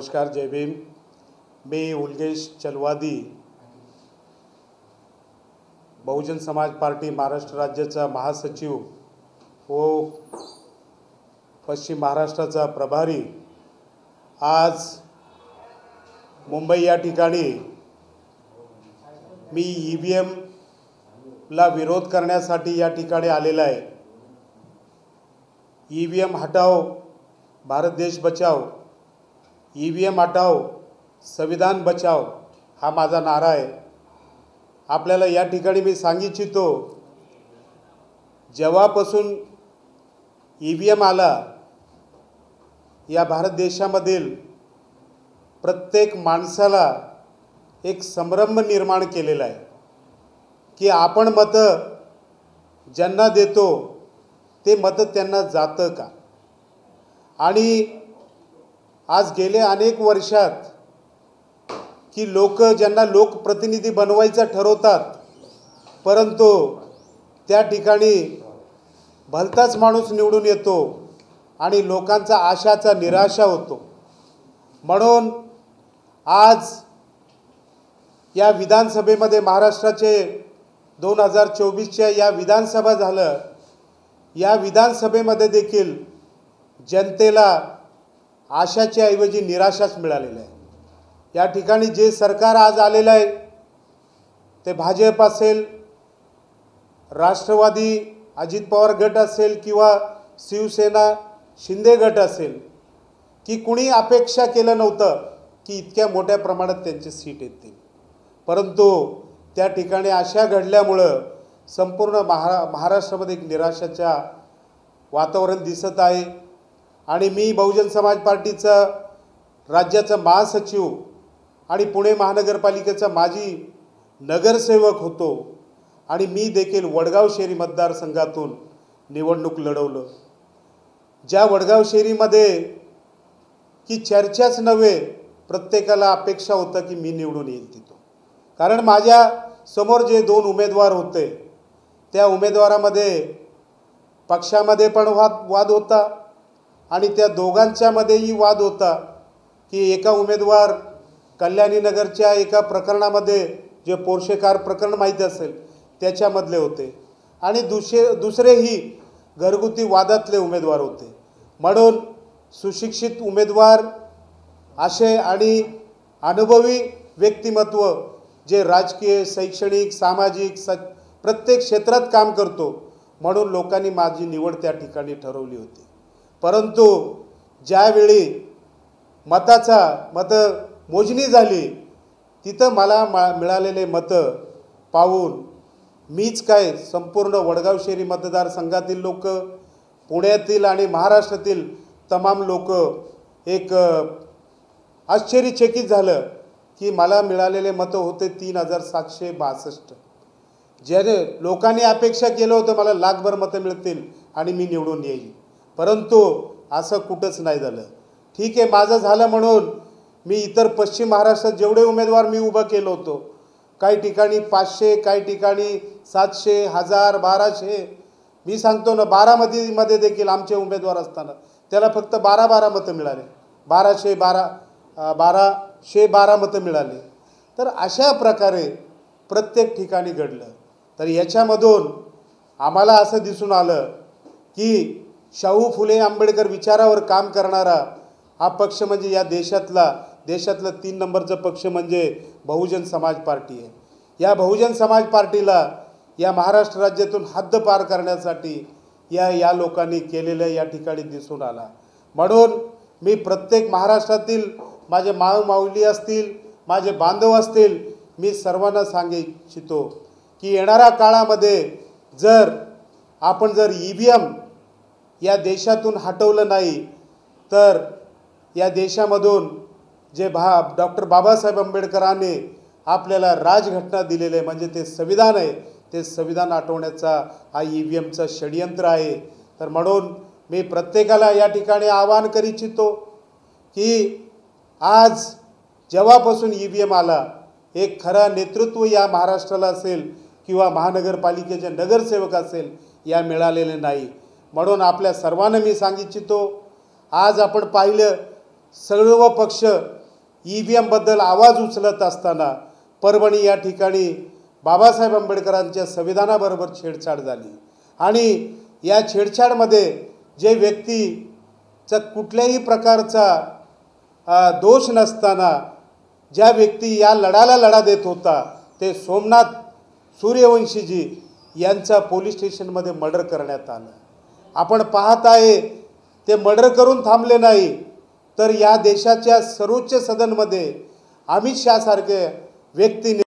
नमस्कार, जय भीम। मी उल्गेश चलवादी, बहुजन समाज पार्टी महाराष्ट्र राज्याचा महासचिव व पश्चिम महाराष्ट्राचा प्रभारी आज मुंबई या ठिकाणी मी EVM ला विरोध करण्यासाठी या ठिकाणी आलेला आहे। EVM हटाओ, भारत देश बचाओ, EVM हटाओ, संविधान बचाओ हा माझा नारा आहे। आपल्याला या ठिकाणी मी सांगू इच्छितो, जेव्हापासून EVM आला, या भारत देशामधील प्रत्येक माणसाला एक संभ्रम निर्माण केलेला आहे की आपण मत ज्यांना देतो ते मत त्यांना जातं का। आणि आज गेले अनेक वर्षात की ज्यांना लोकप्रतिनिधी बनवायचं ठरवतात, परंतु त्या ठिकाणी भलताच माणूस निवडून येतो आणि लोकांचा आशाचा निराशा होतो। म्हणून आज या विधानसभेमध्ये महाराष्ट्राचे 2024च्या या विधानसभा झालं, या विधानसभेमध्ये देखील जनतेला आशाच्या ऐवजी निराशाच मिळालेली आहे। या ठिकाणी जे सरकार आज आलेलं आहे ते भाजप असेल, राष्ट्रवादी अजित पवार गट असेल किंवा शिवसेना शिंदे गट असेल, की कुणी अपेक्षा केलं नव्हतं की इतक्या मोठ्या प्रमाणात त्यांचे सीट येतील, परंतु त्या ठिकाणी अशा घडल्यामुळं संपूर्ण महाराष्ट्रामध्ये एक निराशाचा वातावरण दिसत आहे। आणि मी बहुजन समाज पार्टीचा राज्याचा महासचिव आणि पुणे महानगरपालिकेचा माजी नगरसेवक होतो आणि मी देखील वडगाव शहरी मतदारसंघातून निवडणूक लढवलं। ज्या वडगाव शहरीमध्ये की चर्चाच नव्हे, प्रत्येकाला अपेक्षा होतं की मी निवडून येईल तिथं, कारण माझ्या समोर जे 2 उमेदवार होते त्या उमेदवारामध्ये पक्षामध्ये पण वाद होता आणि त्या दोघांच्यामध्येही वाद होता की एका उमेदवार कल्याणी नगरच्या एका प्रकरणामध्ये, जे पोर्शे कार प्रकरण माहिती असेल त्याच्यामधले होते, आणि दुसरेही घरगुती वादातले उमेदवार होते। म्हणून सुशिक्षित उमेदवार असे आणि अनुभवी व्यक्तिमत्व जे राजकीय, शैक्षणिक, सामाजिक प्रत्येक क्षेत्रात काम करतो, म्हणून लोकांनी माझी निवड त्या ठिकाणी ठरवली होती। परंतु ज्यावेळी मत मोजणी झाली, तिथं मला मिळालेले मत पाहून मीच काय, संपूर्ण वडगाव शहरी मतदारसंघातील लोक, पुण्यातील आणि महाराष्ट्रातील तमाम लोक एक आश्चर्यचकित झालं की मला मिळालेले मत होते 3762। ज्याने लोकांनी अपेक्षा केलं होतं मला लाखभर मतं मिळतील आणि मी निवडून येईल, परंतु असं कुठंच नाही झालं। ठीक आहे, माझं झालं म्हणून मी इतर पश्चिम महाराष्ट्रात जेवढे उमेदवार मी उभं केलं होतं, काही ठिकाणी 500, काही ठिकाणी 700, 1000, 1200, मी सांगतो ना, बारामतीमध्ये देखील आमचे उमेदवार असताना त्याला फक्त 12 मतं मिळाले, 1212 मतं मिळाले। तर अशा प्रकारे प्रत्येक ठिकाणी घडलं। तर याच्यामधून आम्हाला असं दिसून आलं की शाहू फुले आंबेडकर विचारावर काम करणारा हा पक्ष म्हणजे या देशातला 3 नंबरचा पक्ष म्हणजे बहुजन समाज पार्टी आहे। या बहुजन समाज पार्टीला या महाराष्ट्र राज्यातून हद्द पार करण्यासाठी या लोकांनी केलेलं या ठिकाणी दिसून आला। म्हणून मी प्रत्येक महाराष्ट्रातील माझे माऊली असतील, माझे बांधव असतील, मी सर्वांना सांगू इच्छितो की येणाऱ्या काळामध्ये जर EVM या देशातून हटवलं नाही तर या देशामधून जे डॉक्टर बाबासाहेब आंबेडकरांनी आपल्याला राजघटना दिलेले म्हणजे ते संविधान आहे, ते संविधान हटवण्याचा हा EVMचा षडयंत्र आहे। तर म्हणून मी प्रत्येकाला या ठिकाणी आवाहन करू इच्छितो की आज जेव्हापासून EVM आला, एक खरं नेतृत्व या महाराष्ट्राला असेल किंवा महानगरपालिकेचे नगरसेवक असेल या मिळालेले नाही। म्हणून आपल्या सर्वांना मी सांगू इच्छितो, आज आपण पाहिलं सर्व पक्ष EVM बद्दल आवाज उचलत असताना परभणी या ठिकाणी बाबासाहेब आंबेडकरांच्या संविधानाबरोबर छेडछाड झाली आणि या छेडछाडमध्ये जे व्यक्तीचा कुठल्याही प्रकारचा दोष नसताना ज्या व्यक्ती या लढ्याला लढा देत होता ते सोमनाथ सूर्यवंशीजी यांचा पोलीस स्टेशनमध्ये मर्डर करण्यात आलं। आपण पाहत आहे ते मर्डर करून थांबले नाही तर या देशाच्या सर्वोच्च सदनमध्ये अमित शहा सारखे व्यक्तीने